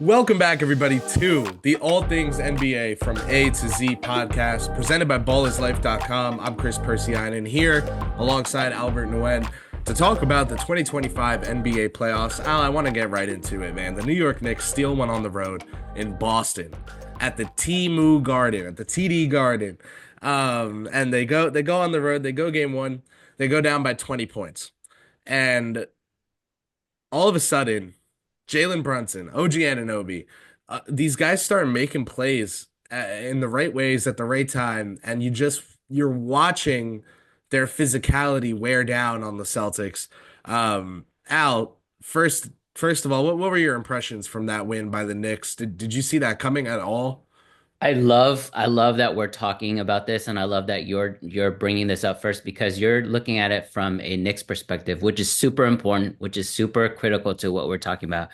Welcome back, everybody, to the All Things NBA from A to Z podcast presented by ballislife.com. I'm Kris Pursiainen here alongside Albert Nguyen to talk about the 2025 NBA playoffs. Al, I want to get right into it, man. The New York Knicks steal one on the road in Boston at the T-Moo Garden, at the TD Garden. And they go on the road, they go game one, they go down by 20 points. And all of a sudden, Jalen Brunson, OG Anunoby, these guys start making plays in the right ways at the right time, and you're watching their physicality wear down on the Celtics. Al, first of all, what were your impressions from that win by the Knicks? Did you see that coming at all? I love that we're talking about this, and I love that you're bringing this up first because you're looking at it from a Knicks perspective, which is super important, which is super critical to what we're talking about.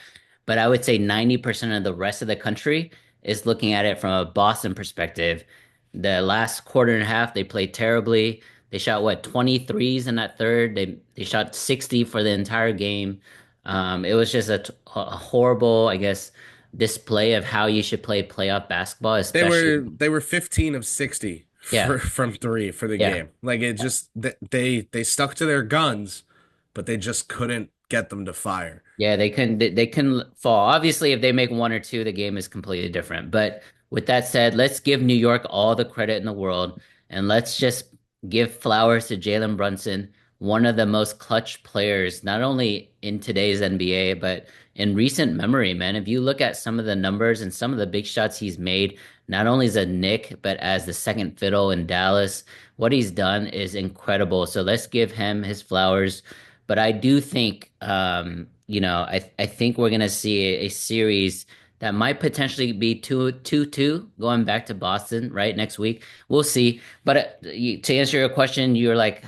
But I would say 90% of the rest of the country is looking at it from a Boston perspective. The last quarter and a half, they played terribly. They shot what, 23s in that third. They shot 60 for the entire game. It was just a horrible, I guess, display of how you should play playoff basketball, They especially. were they were 15 of 60 Yeah, from three for the yeah, game. Like it just they stuck to their guns, but they just couldn't get them to fire. yeah. They couldn't fall. Obviously, if they make one or two, the game is completely different. But with that said, let's give New York all the credit in the world, and let's just give flowers to Jalen Brunson, one of the most clutch players, not only in today's NBA, but in recent memory, man. If you look at some of the numbers and some of the big shots he's made, not only as a Knick, but as the second fiddle in Dallas, what he's done is incredible. So let's give him his flowers. But I do think, I think we're gonna see a series that might potentially be 2-2 going back to Boston, right, next week. We'll see. But to answer your question, you're like,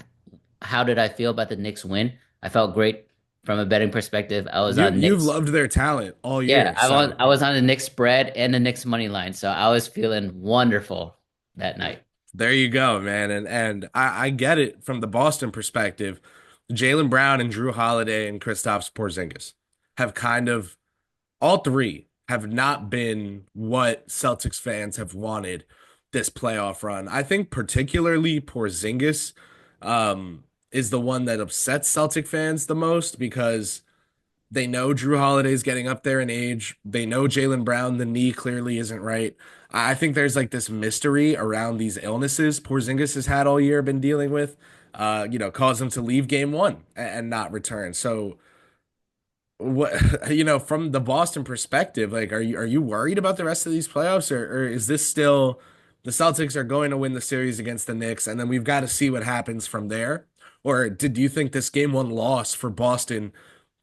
how did I feel about the Knicks win? I felt great from a betting perspective. I was on You've Knicks. loved their talent all Yeah, year, I so was on the Knicks spread and the Knicks money line, so I was feeling wonderful that night. there you go, man. And I get it from the Boston perspective. Jalen Brown and Drew Holiday and Kristaps Porzingis have kind of all three have not been what Celtics fans have wanted this playoff run. I think particularly Porzingis is the one that upsets Celtic fans the most because they know Drew Holiday's getting up there in age. They know Jalen Brown, the knee clearly isn't right. I think there's like this mystery around these illnesses Porzingis has had all year, been dealing with, cause him to leave game one and not return. So what from the Boston perspective, like are you worried about the rest of these playoffs, or is this still the Celtics are going to win the series against the Knicks and then we've got to see what happens from there? Or did you think this game one loss for Boston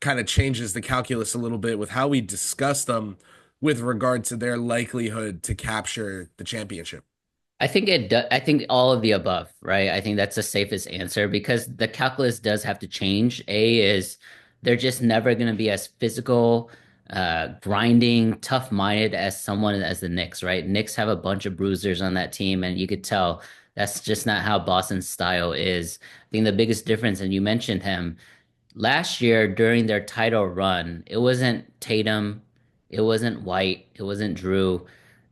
kind of changes the calculus a little bit with how we discuss them with regard to their likelihood to capture the championship? I think it does. I think all of the above, right? I think that's the safest answer because the calculus does have to change. A is they're just never going to be as physical, grinding, tough-minded as someone as the Knicks, right? Knicks have a bunch of bruisers on that team, and you could tell that's just not how Boston's style is. I think the biggest difference, and you mentioned him, last year during their title run, it wasn't Tatum, it wasn't White, it wasn't Drew.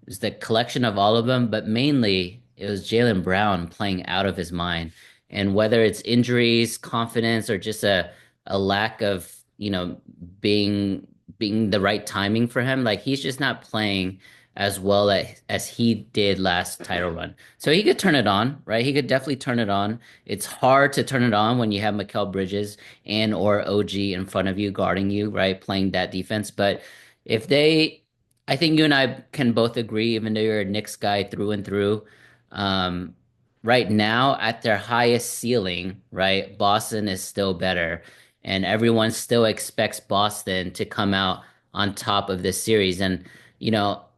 It was the collection of all of them, but mainly it was Jalen Brown playing out of his mind. And whether it's injuries, confidence, or just a lack of, being the right timing for him, like he's just not playing as well as he did last title run. So he could turn it on, right? He could definitely turn it on. It's hard to turn it on when you have Mikal Bridges and or OG in front of you guarding you, right? Playing that defense. But if they, I think you and I can both agree, even though you're a Knicks guy through and through, um, right now at their highest ceiling, right? Boston is still better, and everyone still expects Boston to come out on top of this series. And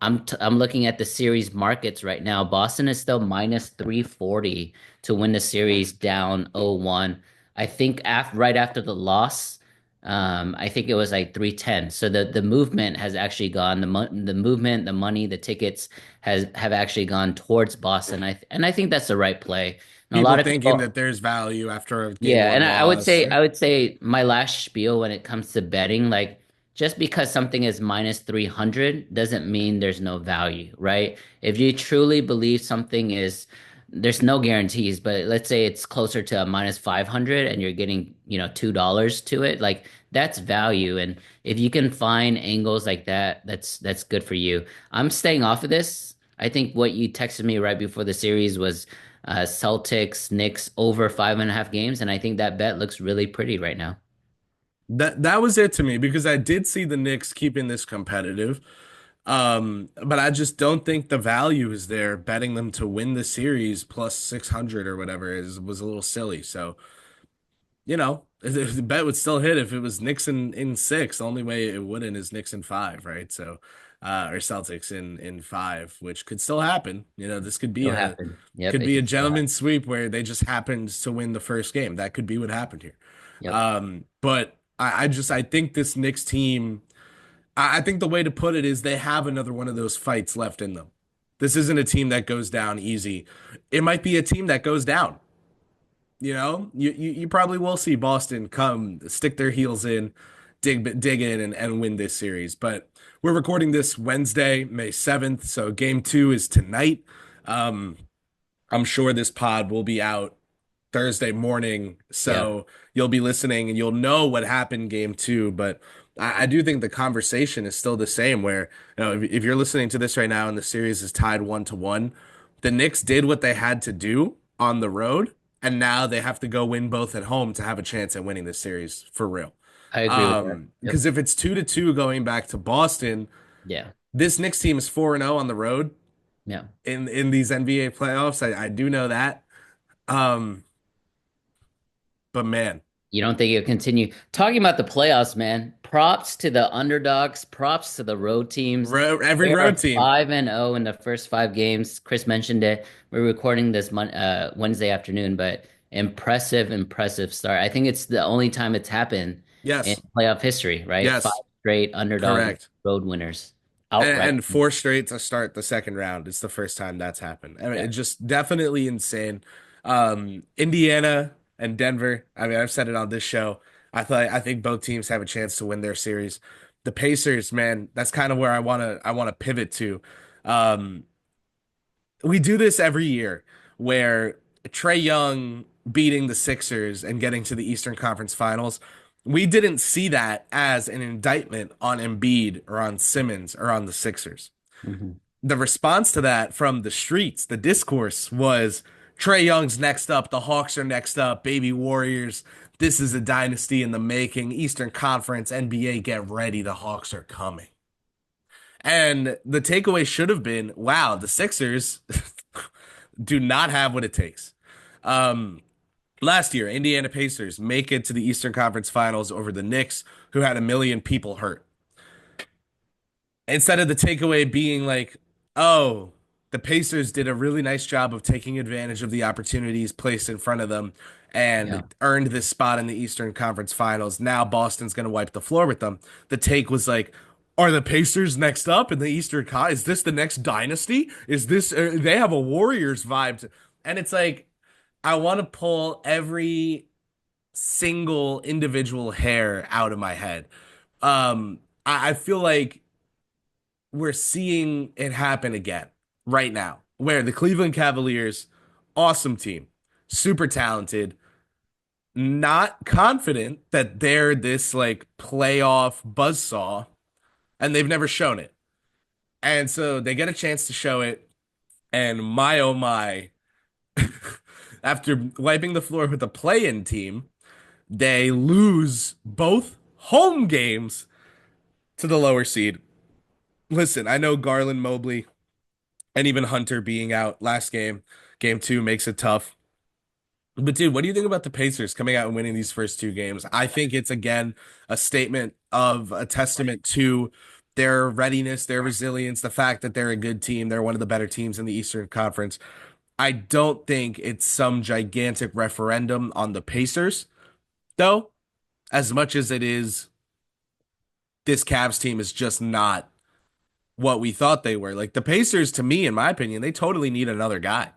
I'm looking at the series markets right now. Boston is still minus 340 to win the series down 0-1. I think right after the loss, I think it was like 310. So the movement has actually gone the movement, the money, the tickets have actually gone towards Boston. And I think that's the right play. And a People lot of thinking people that there's value after a game yeah, and one I would loss. say my last spiel when it comes to betting, like just because something is minus 300 doesn't mean there's no value, right? If you truly believe something is, there's no guarantees, but let's say it's closer to a minus 500 and you're getting, $2 to it, like that's value. And if you can find angles like that, that's good for you. I'm staying off of this. I think what you texted me right before the series was Celtics, Knicks over 5.5 games, and I think that bet looks really pretty right now. That was it to me because I did see the Knicks keeping this competitive. But I just don't think the value is there. Betting them to win the series plus 600 or whatever is was a little silly. So, the bet would still hit if it was Knicks in six. The only way it wouldn't is Knicks in five, right? So, or Celtics in five, which could still happen. This could be It'll a happen. Yep, could it be a can still happen. gentleman's sweep where they just happened to win the first game. That could be what happened here. Yep, But I think this Knicks team. I think the way to put it is they have another one of those fights left in them. This isn't a team that goes down easy. It might be a team that goes down. You probably will see Boston come stick their heels in, dig in and win this series. But we're recording this Wednesday, May 7th, so game two is tonight. Um, I'm sure this pod will be out Thursday morning, yep. so you'll be listening and you'll know what happened game two. But I do think the conversation is still the same. Where if you're listening to this right now and the series is tied 1-1, the Knicks did what they had to do on the road, and now they have to go win both at home to have a chance at winning this series for real. I agree with that. Yep. Because if it's 2-2 going back to Boston, Yeah. this Knicks team is 4-0 on the road Yeah. in these NBA playoffs. I do know that. Um, but man. You don't think it'll continue? Talking about the playoffs, man. Props to the underdogs, props to the road teams. Every They are road team. 5-0 in the first 5 games. Chris mentioned it. We're recording this Wednesday afternoon, but impressive, impressive start. I think it's the only time it's happened in Yes. playoff history, right? Five Yes. straight underdog Correct. road winners And, outright. and four straight to start the second round. It's the first time that's happened. I mean, Yeah. it's just definitely insane. Indiana and Denver. I mean, I've said it on this show. I think both teams have a chance to win their series. The Pacers, man, that's kind of where I wanna pivot to. Um, we do this every year where Trae Young beating the Sixers and getting to the Eastern Conference Finals. We didn't see that as an indictment on Embiid or on Simmons or on the Sixers. Mhm. The response to that from the streets, the discourse was Trae Young's next up, the Hawks are next up, baby Warriors. This is a dynasty in the making. Eastern Conference, NBA, get ready. The Hawks are coming. And the takeaway should have been, wow, the Sixers do not have what it takes. Um, Last year, Indiana Pacers make it to the Eastern Conference Finals over the Knicks, who had a million people hurt. Instead of the takeaway being like, oh, the Pacers did a really nice job of taking advantage of the opportunities placed in front of them Yeah. and earned this spot in the Eastern Conference Finals. Now Boston's going to wipe the floor with them. The take was like, are the Pacers next up in the Eastern Con? Is this the next dynasty? Is this they have a Warriors vibe and it's like I want to pull every single individual hair out of my head. I feel like we're seeing it happen again right now, where the Cleveland Cavaliers, awesome team, super talented, not confident that they're this like playoff buzzsaw, and they've never shown it. And so they get a chance to show it, and my oh my, after wiping the floor with a play-in team, they lose both home games to the lower seed. Listen, I know Garland, Mobley, and even Hunter being out last game, game two makes it tough. But dude, what do you think about the Pacers coming out and winning these first two games? I think it's again a statement of a testament to their readiness, their resilience, the fact that they're a good team. They're one of the better teams in the Eastern Conference. I don't think it's some gigantic referendum on the Pacers, though, as much as it is this Cavs team is just not what we thought they were. Like the Pacers, to me, in my opinion, they totally need another guy.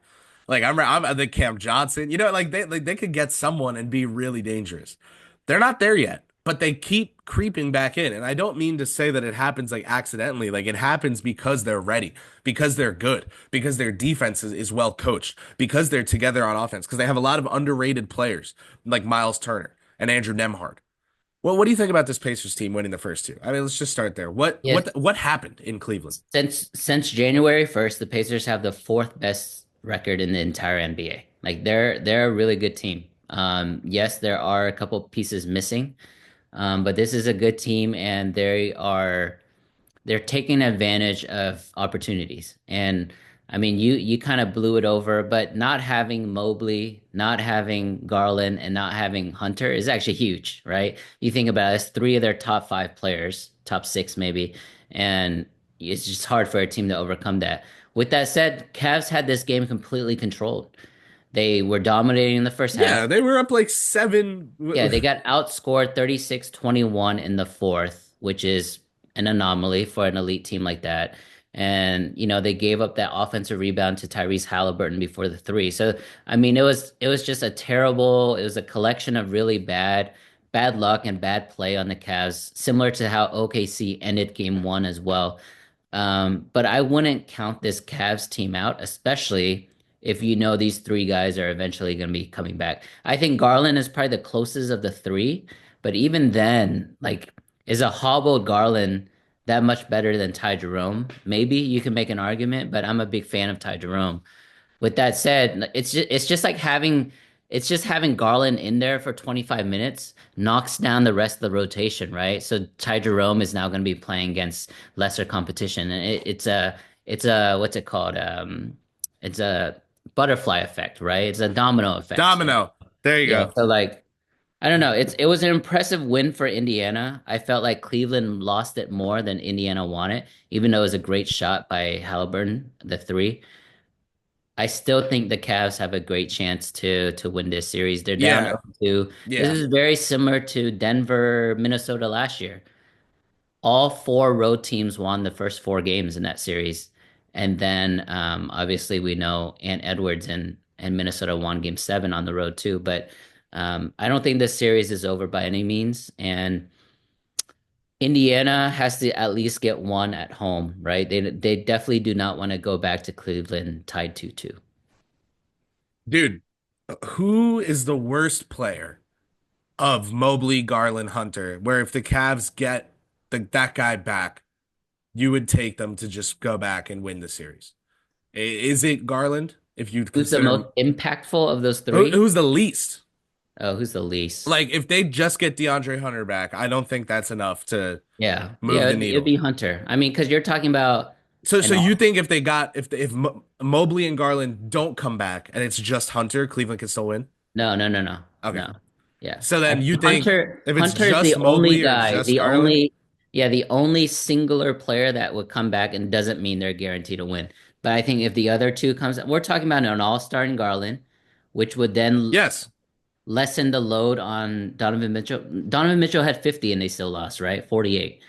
Like I'm the Cam Johnson, like they could get someone and be really dangerous. They're not there yet. but they keep creeping back in. And I don't mean to say that it happens like accidentally. Like it happens because they're ready, because they're good, because their defense is well coached, because they're together on offense, because they have a lot of underrated players like Miles Turner and Andrew Nemhard. Well, what do you think about this Pacers team winning the first two? I mean, let's just start there. Yes, What happened in Cleveland? since January 1st, the Pacers have the fourth best record in the entire NBA. Like they're a really good team. Yes, there are a couple pieces missing, but this is a good team, and they're taking advantage of opportunities. And I mean, you kind of blew it over, but not having Mobley, not having Garland, and not having Hunter is actually huge, right? You think about it, it's three of their top five players, top six maybe, and it's just hard for a team to overcome that. With that said, Cavs had this game completely controlled. They were dominating in the first half. Yeah, they were up like seven. Yeah, they got outscored 36-21 in the fourth, which is an anomaly for an elite team like that. And, they gave up that offensive rebound to Tyrese Halliburton before the three. So, I mean, it was just it was a collection of really bad luck and bad play on the Cavs, similar to how OKC ended game one as well. But I wouldn't count this Cavs team out, especially if you know these three guys are eventually going to be coming back. I think Garland is probably the closest of the three, but even then, like, is a hobbled Garland that much better than Ty Jerome? Maybe you can make an argument, but I'm a big fan of Ty Jerome. With that said, it's just having Garland in there for 25 minutes knocks down the rest of the rotation, right? So Ty Jerome is now going to be playing against lesser competition, and it's a what's it called? It's a butterfly effect, right? It's a domino effect. So, Domino. There you yeah, go. so like I don't know. It was an impressive win for Indiana. I felt like Cleveland lost it more than Indiana won it, even though it was a great shot by Halliburton, the three. I still think the Cavs have a great chance to win this series. They're down Yeah, 0-2. This yeah. is very similar to Denver, Minnesota last year. All four road teams won the first four games in that series. And then obviously we know Ant Edwards and Minnesota won game seven on the road too. But I don't think this series is over by any means. And Indiana has to at least get one at home, right? They definitely do not want to go back to Cleveland tied 2-2. Dude, who is the worst player of Mobley, Garland, Hunter, where if the Cavs get that guy back, you would take them to just go back and win the series? Is it Garland? If you'd Who's the consider most impactful of those three? who's the least? Oh, who's the least? Like if they just get DeAndre Hunter back, I don't think that's enough to Yeah, yeah, move the it'd needle. be Hunter. I mean, because you're talking about So an you all. think if they got if Mobley and Garland don't come back and it's just Hunter, Cleveland can still win? No, no, no, no, Okay. no. Yeah, So I then you think think if it's Hunter is the just only Mobley or guy, just Garland? the only singular player that would come back and doesn't mean they're guaranteed to win. But I think if the other two comes, we're talking about an all-star in Garland, which would then Yes. lessen the load on Donovan Mitchell. Donovan Mitchell had 50 and they still lost, right? 48.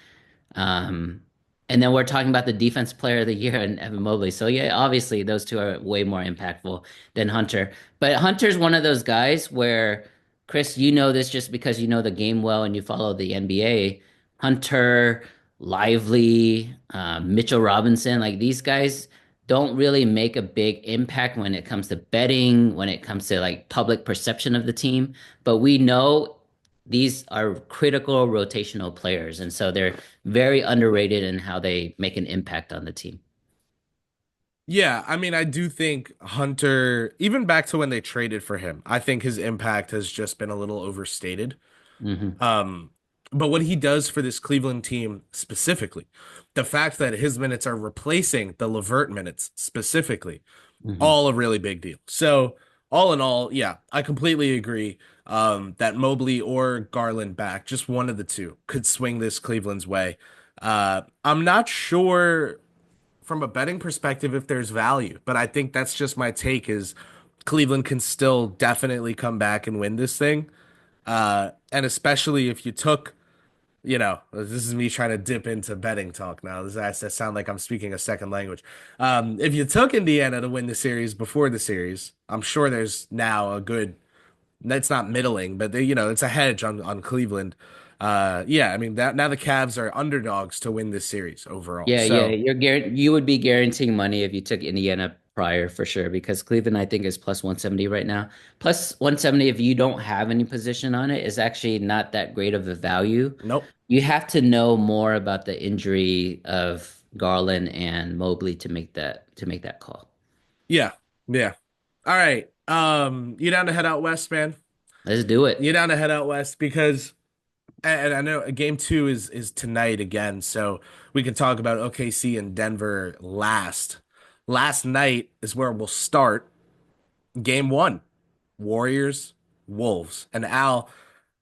Um, and then we're talking about the defense player of the year and Evan Mobley. So yeah, obviously those two are way more impactful than Hunter. But Hunter's one of those guys where, Chris, you know this just because you know the game well and you follow the NBA. Hunter, Lively, Mitchell Robinson, like these guys don't really make a big impact when it comes to betting, when it comes to like public perception of the team. But we know these are critical rotational players, and so they're very underrated in how they make an impact on the team. Yeah, I mean, I do think Hunter, even back to when they traded for him, I think his impact has just been a little overstated. Hmm. Um, but what he does for this Cleveland team specifically, the fact that his minutes are replacing the Levert minutes specifically, Hmm. all a really big deal. So, all in all, yeah, I completely agree that Mobley or Garland back, just one of the two, could swing this Cleveland's way. I'm not sure from a betting perspective if there's value, but I think that's just my take is Cleveland can still definitely come back and win this thing. And especially if you took, this is me trying to dip into betting talk now. This has to sound like I'm speaking a second language. If you took Indiana to win the series before the series, I'm sure there's now a good, that's not middling, but it's a hedge on Cleveland. Yeah, I mean that now the Cavs are underdogs to win this series overall. Yeah, yeah, So you would be guaranteeing money if you took Indiana prior for sure because Cleveland I think is plus 170 right now. Plus 170 if you don't have any position on it is actually not that great of a value. nope. You have to know more about the injury of Garland and Mobley to make that call. Yeah, yeah. All right. You down to head out west, man? Let's do it. You down to head out west because and I know game two is tonight again, so we can talk about OKC and Denver last. Last night is where we'll start game one. Warriors, Wolves. And Al,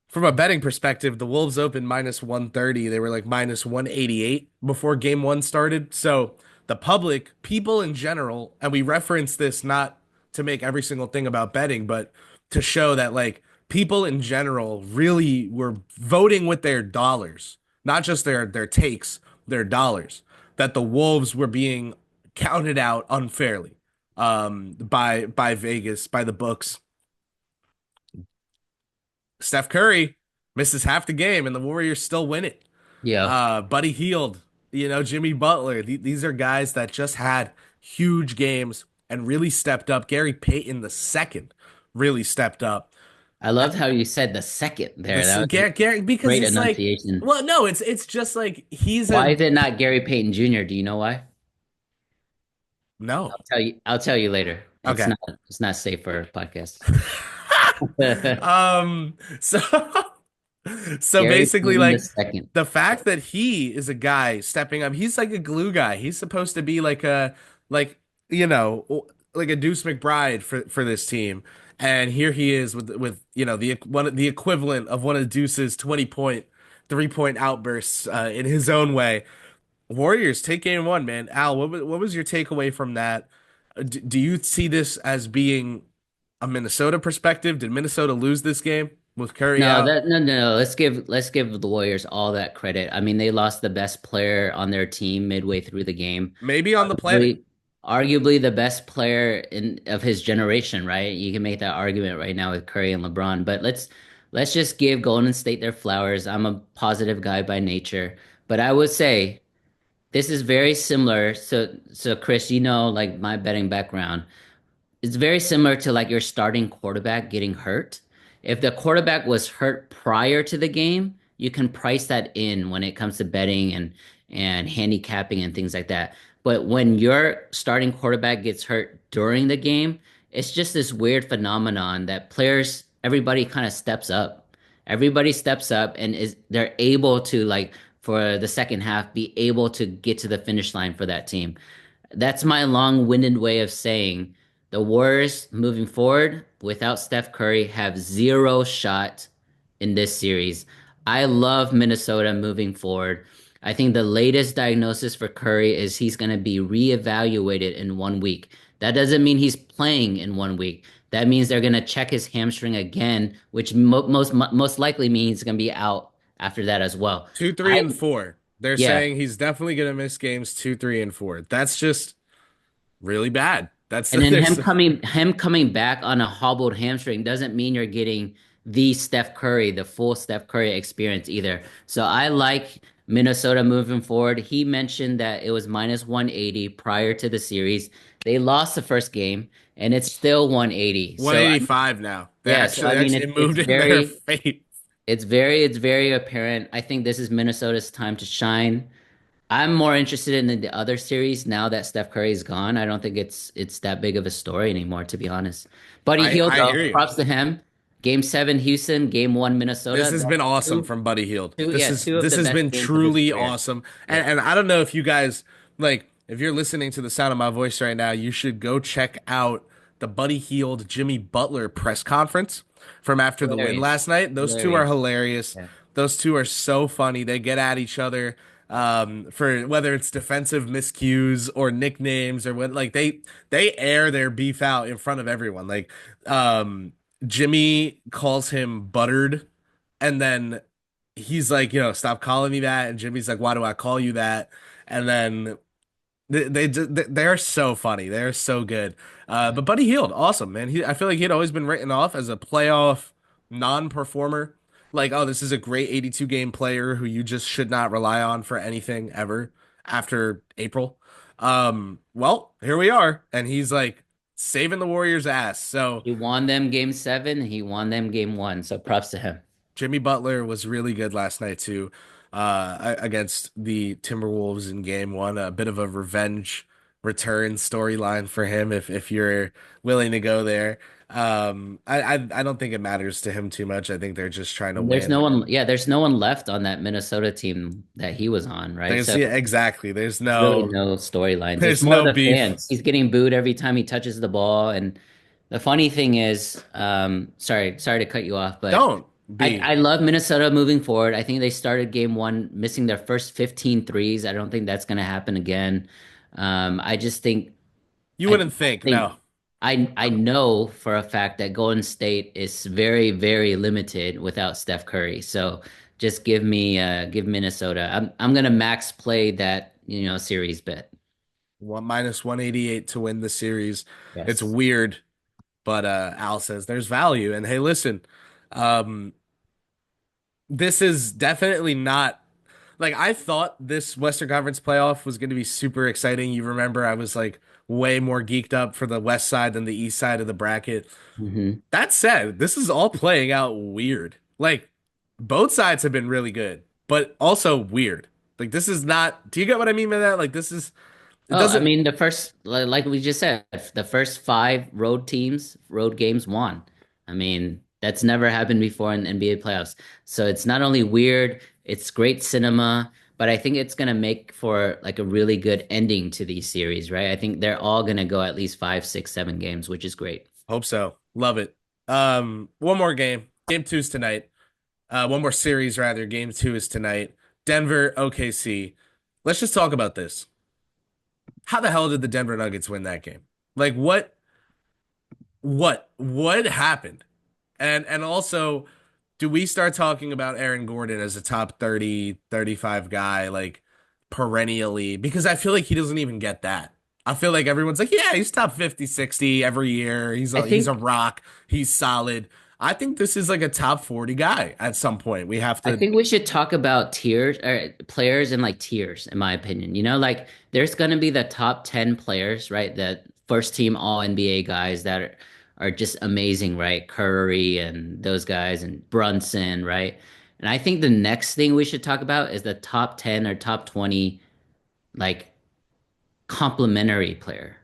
from a betting perspective, the Wolves opened minus 130. They were like minus 188 before game one started. So the public, people in general, and we reference this not to make every single thing about betting, but to show that like people in general really were voting with their dollars, not just their takes, their dollars, that the Wolves were being counted out unfairly by Vegas, by the books. Steph Curry misses half the game and the Warriors still win it. Yeah. Buddy Hield, Jimmy Butler. These are guys that just had huge games and really stepped up. Gary Payton the second really stepped up. I loved how you said the second there. This That was Gary because great it's like, enunciation. well, no, it's just like he's Why a is it not Gary Payton Jr.? Do you know why? no. I'll tell you later. Okay. It's not safe for podcasts. So so Gary basically Payton the like second. the fact that he is a guy stepping up, he's like a glue guy. He's supposed to be like you know like a Deuce McBride for this team. And here he is with the equivalent of one of Deuce's 20-point 3-point outbursts in his own way. Warriors take game one, man. Al, what was your takeaway from that? Do you see this as being a Minnesota perspective? Did Minnesota lose this game with Curry out? No. Let's give the Warriors all that credit. I mean, they lost the best player on their team midway through the game. Maybe on the planet. Arguably, arguably the best player in of his generation, right? You can make that argument right now with Curry and LeBron. But let's just give Golden State their flowers. I'm a positive guy by nature, but I would say this is very similar. So Chris, you know, like my betting background. It's very similar to like your starting quarterback getting hurt. If the quarterback was hurt prior to the game, you can price that in when it comes to betting and handicapping and things like that. But when your starting quarterback gets hurt during the game, it's just this weird phenomenon that players, everybody kind of steps up. Everybody steps up and is they're able to like for the second half be able to get to the finish line for that team. That's my long-winded way of saying the Warriors moving forward without Steph Curry have zero shot in this series. I love Minnesota moving forward. I think the latest diagnosis for Curry is he's going to be reevaluated in 1 week. That doesn't mean he's playing in 1 week. That means they're going to check his hamstring again, which most likely means he's going to be out after that as well. Two, three, I and four. They're Yeah, saying he's definitely gonna miss games two, three, and four. That's just really bad. That's and then there's him coming back on a hobbled hamstring doesn't mean you're getting the Steph Curry, the full Steph Curry experience either. So I like Minnesota moving forward. He mentioned that it was minus 180 prior to the series. They lost the first game and it's still 180. So 185 now. They yeah, so actually I they mean actually moved in their fate. it's very apparent. I think this is Minnesota's time to shine. I'm more interested in the other series now that Steph Curry is gone. I don't think it's that big of a story anymore, to be honest. Buddy I Hield, I though, hear you. props to him. Game seven, Houston. Game one, This Minnesota. has That's been awesome two, from Buddy Hield. two, This yeah, is two of this the has best been games of his truly career. awesome. Yeah, And I don't know if you guys like if you're listening to the sound of my voice right now, you should go check out the Buddy Hield Jimmy Butler press conference from after the win hilarious, last night. Those two are hilarious. hilarious. Yeah. Those two are so funny. They get at each other for whether it's defensive miscues or nicknames or what like they air their beef out in front of everyone. Like um Jimmy calls him buttered and then he's like, stop calling me that. And Jimmy's like, why do I call you that? And then they're so funny. They're so good. But Buddy Hield, awesome, man. I feel like he'd always been written off as a playoff non-performer. like, oh, this is a great 82 game player who you just should not rely on for anything ever after April. Well, here we are, and he's like saving the Warriors' ass. So He won them game seven. He won them game one. So props to him. Jimmy Butler was really good last night too, against the Timberwolves in game one. A bit of a revenge return storyline for him if you're willing to go there. I don't think it matters to him too much. I think they're just trying to There's no win. one, yeah, there's no one left on that Minnesota team that he was on, right? There's So yeah, exactly. there's really no storylines. It's There's more no the beef. fans. He's getting booed every time he touches the ball. And the funny thing is, sorry to cut you off, but Don't I, be. I love Minnesota moving forward. I think they started game one missing their first 15 threes. I don't think that's going to happen again. I just think You I wouldn't think, think no. I know for a fact that Golden State is very, very limited without Steph Curry. So just give Minnesota. I'm gonna max play that, series bet. One minus 188 to win the series. It's Yes. weird, but Al says there's value. And hey, listen, um, this is definitely not like I thought this Western Conference playoff was going to be super exciting. You remember I was like way more geeked up for the west side than the east side of the bracket. Hmm. That said, this is all playing out weird. Like both sides have been really good, but also weird. Like this is not, do you get what I mean by that? Like this is, it Oh, I doesn't, mean, the first, like we just said, the first five road games won. I mean, that's never happened before in NBA playoffs. So it's not only weird, it's great cinema, but I think it's gonna make for like a really good ending to these series, right? I think they're all gonna go at least five, six, 7 games, which is great. hope so. Love it. One more game. Game two's tonight. One more series rather. Game two is tonight. Denver, OKC. Let's just talk about this. How the hell did the Denver Nuggets win that game? Like what happened? And also, do we start talking about Aaron Gordon as a top 30, 35 guy like perennially? Because I feel like he doesn't even get that. I feel like everyone's like, yeah, he's top 50, 60 every year. I He's a think rock. He's solid. I think this is like a top 40 guy at some point. We have I to think we should talk about tiers or players in like tiers, in my opinion. Like there's gonna be the top 10 players, right? The first team all NBA guys that are just amazing, right? Curry and those guys and Brunson, right? And I think the next thing we should talk about is the top 10 or top 20 like complementary player.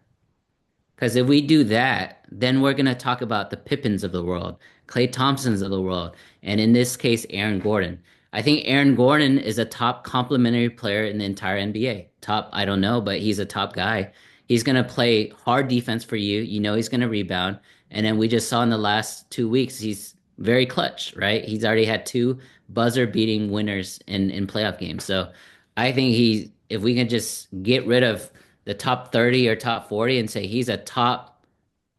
Because if we do that, then we're going to talk about the Pippins of the world, Klay Thompsons of the world, and in this case, Aaron Gordon. I think Aaron Gordon is a top complementary player in the entire NBA. Top, I don't know, but he's a top guy. He's going to play hard defense for you. You know he's going to rebound. And then we just saw in the last 2 weeks, he's very clutch, right? He's already had two buzzer beating winners in playoff games. So I think if we can just get rid of the top 30 or top 40 and say he's a top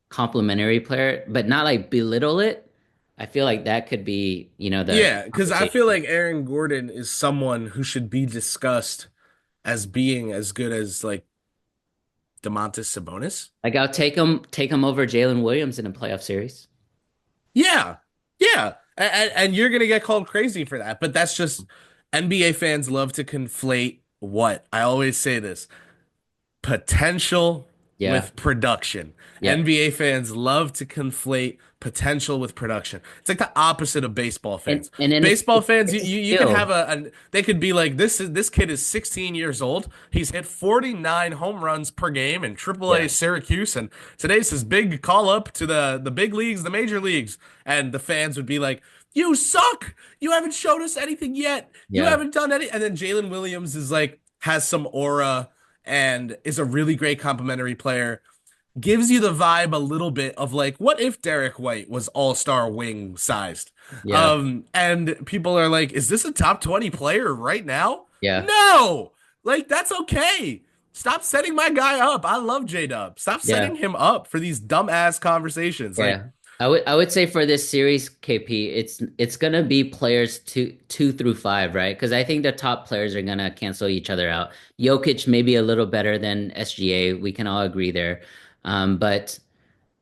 complimentary player, but not like belittle it. I feel like that could be, the yeah, because I feel conversation. like Aaron Gordon is someone who should be discussed as being as good as like Domantas Sabonis. Like I'll take him over Jalen Williams in a playoff series. Yeah, yeah, and you're gonna get called crazy for that, but that's just NBA fans love to conflate what I always say this potential Yeah. with production. Yep. NBA fans love to conflate potential with production. It's like the opposite of baseball And fans. and then Baseball fans, it's a you can have skill. they could be like this kid is 16 years old. He's hit 49 home runs per game in AAA Yeah. Syracuse, and today's his big call up to the big leagues, the major leagues, and the fans would be like. You suck. You haven't showed us anything yet. You Yeah. haven't done any. And then Jalen Williams is like has some aura and is a really great complimentary player. Gives you the vibe a little bit of like, what if Derek White was all-star wing sized? Yeah. And people are like, is this a top 20 player right now? Yeah. No! Like, that's okay. Stop setting my guy up. I love J-Dub. Stop setting Yeah. him up for these dumbass conversations. Like, Yeah. I would say for this series, KP, it's gonna be players two through five, right? Because I think the top players are gonna cancel each other out. Jokic may be a little better than SGA. We can all agree there. But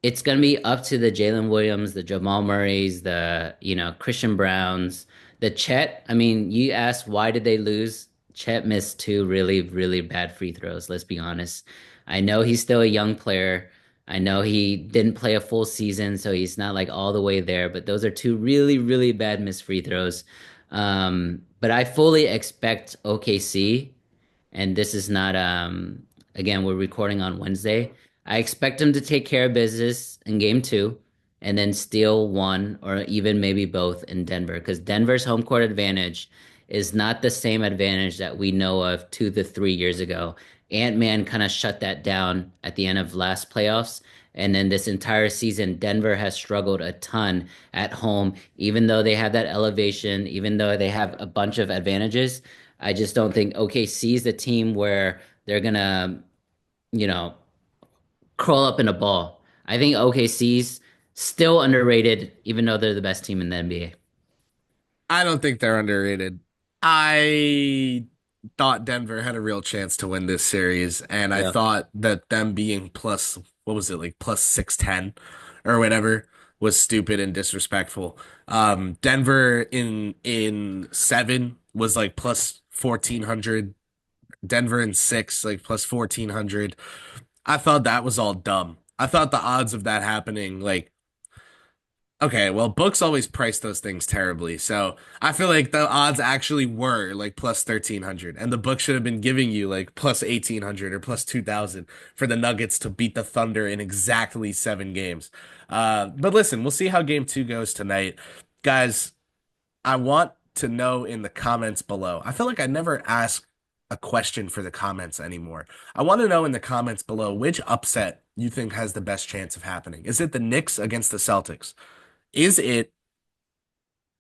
it's gonna be up to the Jalen Williams, the Jamal Murrays, the Christian Browns. the Chet, I mean, you asked why did they lose? Chet missed two really, really bad free throws, let's be honest. I know he's still a young player. I know he didn't play a full season, so he's not like all the way there, but those are two really, really bad missed free throws. But I fully expect OKC, and this is not again, we're recording on Wednesday. I expect them to take care of business in game two and then steal one or even maybe both in Denver because Denver's home court advantage is not the same advantage that we know of 2 to 3 years ago. Ant-Man kind of shut that down at the end of last playoffs. And then this entire season, Denver has struggled a ton at home, even though they have that elevation, even though they have a bunch of advantages. I just don't think OKC is the team where they're gonna, you know, curl up in a ball. I think OKC's still underrated, even though they're the best team in the NBA. I don't think they're underrated. I thought Denver had a real chance to win this series, and I Yeah. thought that them being plus, what was it, like plus 610 or whatever, was stupid and disrespectful. Denver in seven was like plus 1400. Denver in six, like plus 1400. I thought that was all dumb. I thought the odds of that happening, like, okay, well, books always price those things terribly. So I feel like the odds actually were like plus 1300, and the book should have been giving you like plus 1800 or plus 2000 for the Nuggets to beat the Thunder in exactly 7 games. But listen, we'll see how game two goes tonight. Guys, I want to know in the comments below. I feel like I never ask a question for the comments anymore. I want to know in the comments below which upset you think has the best chance of happening. Is it the Knicks against the Celtics? Is it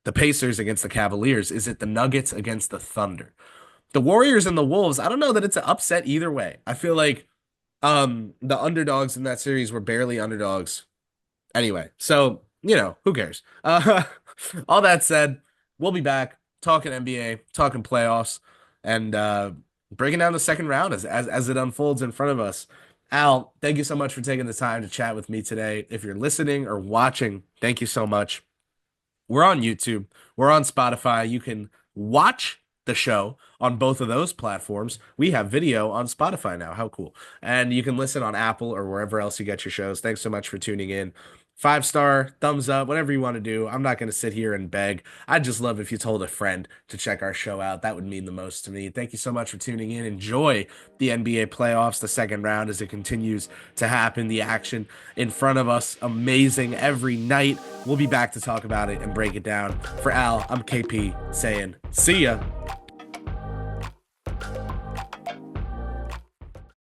the Pacers against the Cavaliers? Is it the Nuggets against the Thunder? The Warriors and the Wolves, I don't know that it's an upset either way. I feel like the underdogs in that series were barely underdogs anyway. So, who cares? All that said, we'll be back talking NBA, talking playoffs, and breaking down the second round as it unfolds in front of us. Al, thank you so much for taking the time to chat with me today. If you're listening or watching, thank you so much. We're on YouTube. We're on Spotify. You can watch the show on both of those platforms. We have video on Spotify now. How cool. And you can listen on Apple or wherever else you get your shows. Thanks so much for tuning in. 5 star, thumbs up, whatever you want to do. I'm not going to sit here and beg. I'd just love if you told a friend to check our show out. That would mean the most to me. Thank you so much for tuning in. Enjoy the NBA playoffs, the second round as it continues to happen. The action in front of us, amazing every night. We'll be back to talk about it and break it down. For Al, I'm KP saying, see ya.